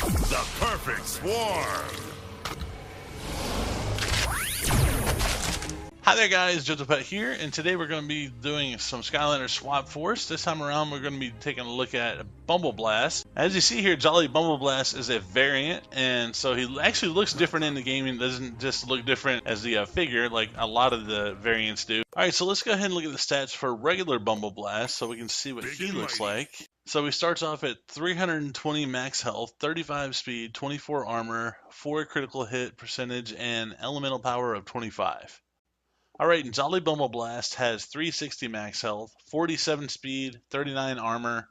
The perfect swarm. Hi there guys, JojoPet here, and today we're going to be doing some Skylanders Swap Force. This time around we're going to be taking a look at Bumble Blast. As you see here, Jolly Bumble Blast is a variant, and so he actually looks different in the game. He doesn't just look different as the figure like a lot of the variants do. Alright, so let's go ahead and look at the stats for regular Bumble Blast so we can see what he looks like. So he starts off at 320 max health, 35 speed, 24 armor, 4 critical hit percentage, and elemental power of 25. Alright, and Jolly Bumble Blast has 360 max health, 47 speed, 39 armor,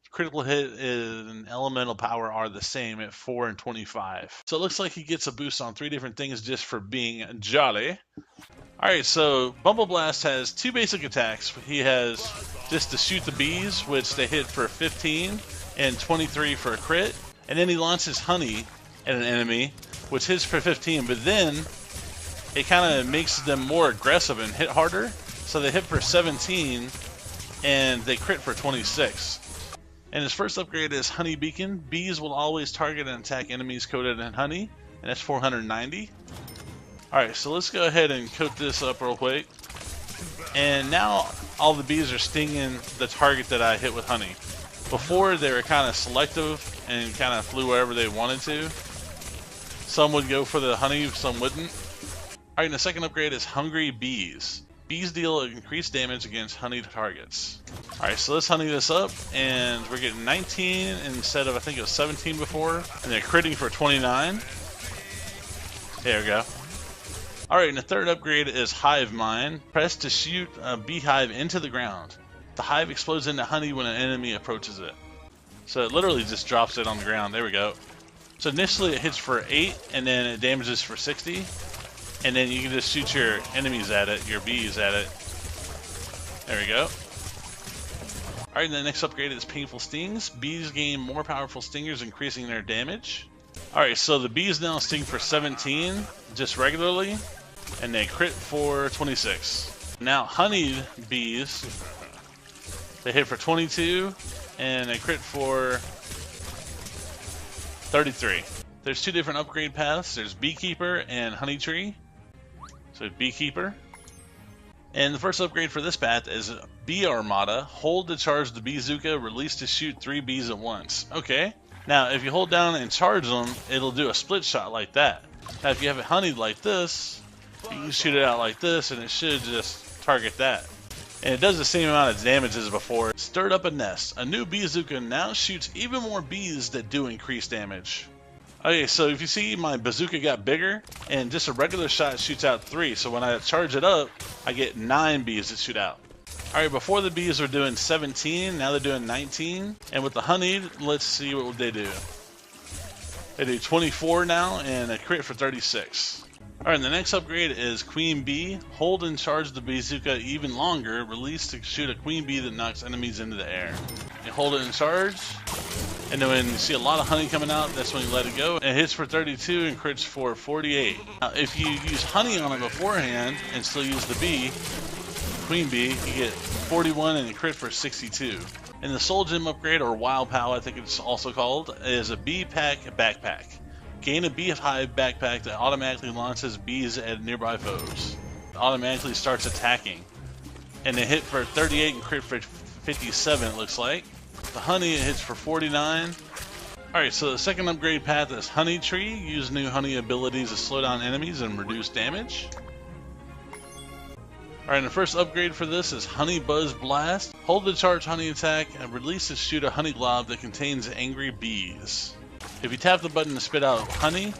critical hit and elemental power are the same at 4 and 25. So it looks like he gets a boost on 3 different things just for being jolly. Alright, so Bumble Blast has 2 basic attacks. He has just to shoot the bees, which they hit for 15 and 23 for a crit. And then he launches Honey at an enemy, which hits for 15, but then it kind of makes them more aggressive and hit harder. So they hit for 17 and they crit for 26. And his first upgrade is Honey Beacon. Bees will always target and attack enemies coated in honey, and that's 490. Alright, so let's go ahead and coat this up real quick. And now all the bees are stinging the target that I hit with honey. Before they were kind of selective and kind of flew wherever they wanted to. Some would go for the honey, some wouldn't. Alright, and the second upgrade is Hungry Bees. Bees deal increased damage against honey targets. Alright, so let's honey this up, and we're getting 19 instead of, I think it was 17 before, and they're critting for 29. There we go. Alright, and the third upgrade is Hive Mine. Press to shoot a beehive into the ground. The hive explodes into honey when an enemy approaches it. So it literally just drops it on the ground. There we go. So initially it hits for 8, and then it damages for 60. And then you can just shoot your enemies at it, your bees at it. There we go. Alright, and the next upgrade is Painful Stings. Bees gain more powerful stingers, increasing their damage. Alright, so the bees now sting for 17, just regularly, and they crit for 26. Now, honeyed bees, they hit for 22, and they crit for 33. There's 2 different upgrade paths. There's Beekeeper and Honey Tree. So Beekeeper. And the first upgrade for this path is Bee Armada. Hold to charge the Beezooka, release to shoot 3 bees at once. Okay. Now, if you hold down and charge them, it'll do a split shot like that. Now, if you have it honeyed like this, you can shoot it out like this, and it should just target that. And it does the same amount of damage as before. Stirred Up a Nest. A new Beezooka now shoots even more bees that do increase damage. Okay, so if you see, my bazooka got bigger, and just a regular shot shoots out 3. So when I charge it up, I get 9 bees that shoot out. Alright, before the bees were doing 17, now they're doing 19. And with the honeyed, let's see what they do. They do 24 now, and a crit for 36. Alright, the next upgrade is Queen Bee. Hold and charge the bazooka even longer. Release to shoot a queen bee that knocks enemies into the air. You hold it in charge, and then when you see a lot of honey coming out, that's when you let it go. It hits for 32 and crits for 48. Now, if you use honey on it beforehand and still use the bee, queen bee, you get 41 and a crit for 62. And the Soul Gem upgrade, or Wild Pow, I think it's also called, is a Bee Pack Backpack. Gain a Beehive backpack that automatically launches bees at nearby foes. It automatically starts attacking. And they hit for 38 and crit for 57, it looks like. The honey, it hits for 49. Alright, so the second upgrade path is Honey Tree. Use new honey abilities to slow down enemies and reduce damage. Alright, and the first upgrade for this is Honey Buzz Blast. Hold the charge honey attack and release to shoot a honey glob that contains angry bees. If you tap the button to spit out honey,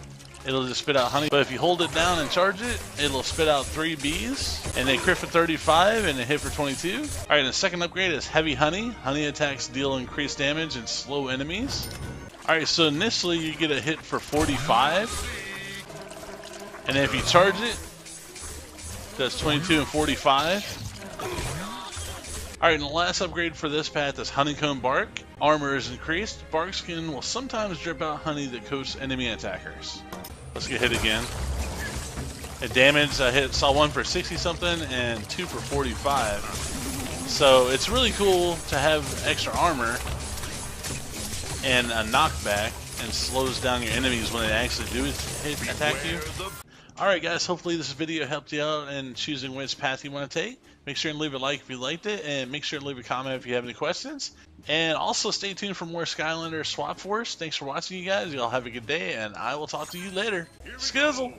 it'll just spit out honey. But if you hold it down and charge it, it'll spit out 3 bees. And they crit for 35 and they hit for 22. Alright, and the second upgrade is Heavy Honey. Honey attacks deal increased damage and slow enemies. Alright, so initially you get a hit for 45. And then if you charge it, that's 22 and 45. Alright, and the last upgrade for this path is Honeycomb Bark. Armor is increased. Bark skin will sometimes drip out honey that coats enemy attackers. Let's get hit again. The damage, I saw 1 for 60 something and 2 for 45. So it's really cool to have extra armor and a knockback. and slows down your enemies when they actually do attack you. Alright guys, hopefully this video helped you out in choosing which path you want to take. Make sure and leave a like if you liked it, and make sure and leave a comment if you have any questions. And also stay tuned for more Skylanders Swap Force. Thanks for watching, you guys. Y'all have a good day, and I will talk to you later. Skizzle!